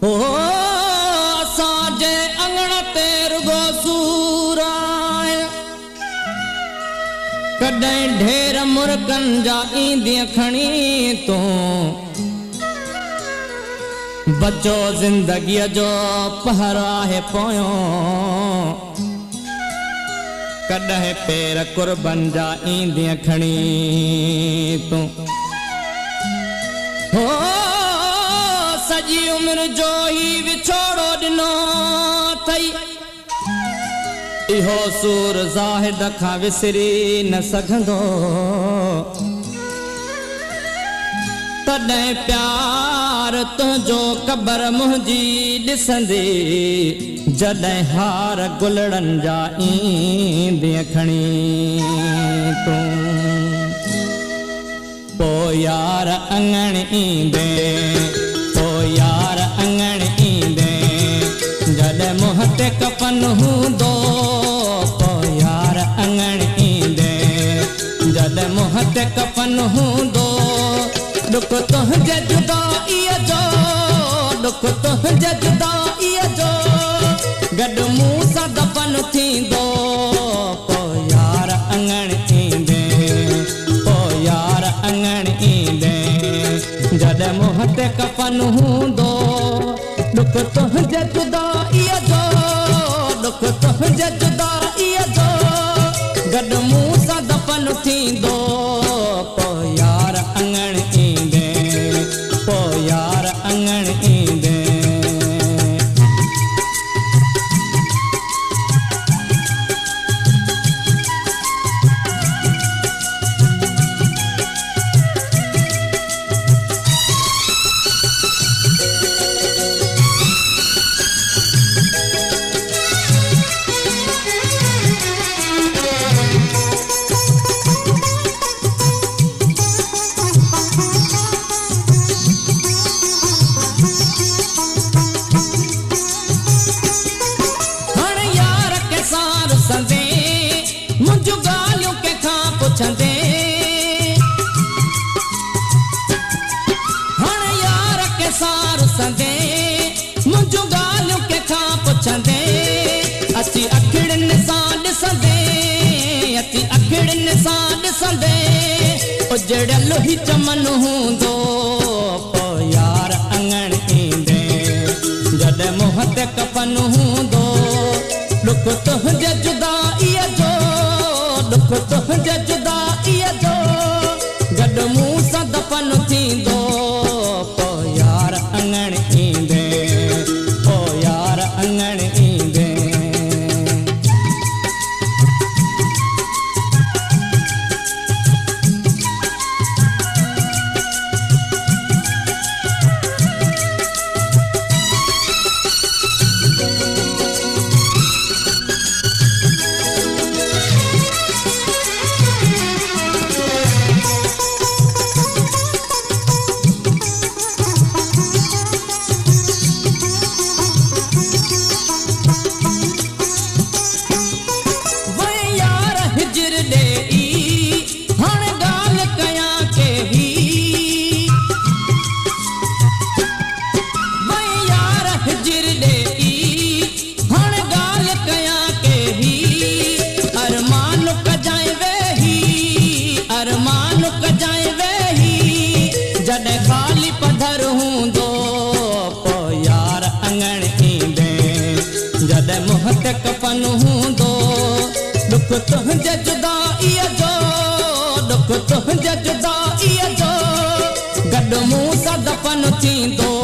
हो असांजे अंगण ते रुगो सूर आया कॾहिं ढेर मुर्गन जा ईंदी खणी तूं बचो जिंदगीअ जो पहर आहे पोयों कॾहिं पेर कुर्बन जा ईंदी खणी तूं हो सॼी उम्र जो ही विछोड़ो ॾिनो अथई इहो सूर ज़ाहिद खां विसरी न सघंदो तॾहिं प्यार तुंहिंजो क़बर मुंहिंजी ॾिसंदी जॾहिं हार गुलड़नि जा ईंदी खणी तूं पोइ यार अंगण ईंदे पोइ यार अंगण ईंदे जॾहिं मुंहं ते कफन हूंदो पोइ यार अंगण ईंदे जॾहिं मुंहं ते कफन हूंदो दुख तुंहिंजे जुदाईअ जो दुख तुंहिंजे जुदाईअ जो गॾु मूं सां दफ़न थींदो पोइ यार अंगण ईंदे पोइ यार अंगण ईंदे जॾहिं मुंहं ते कफन हूंदो दुख तुंहिंजे जुदाईअ जो दुख तुंहिंजे जुदाईअ जो गॾु मूं सां दफ़न थींदो पोइ यार अंगण ईंदे पोइ यार अंगण ईंदे उजड़ल ही चमन हूंदो पोइ यार अंगण ईंदे जॾहिं मुंहं ते कफन हूंदो दुख तुंहिंजे जुदाईअ जो दुख तुंहिंजे जुदाईअ जो गॾु मूं सां दफ़न थींदो पोइ यार अंगण ईंदे पोइ यार अंगण ईंदे कफन हूंदो दुख तुंहिंजे जुदाईअ जो दुख तुंहिंजे जुदाईअ जो गॾु मूं सां दफ़न थींदो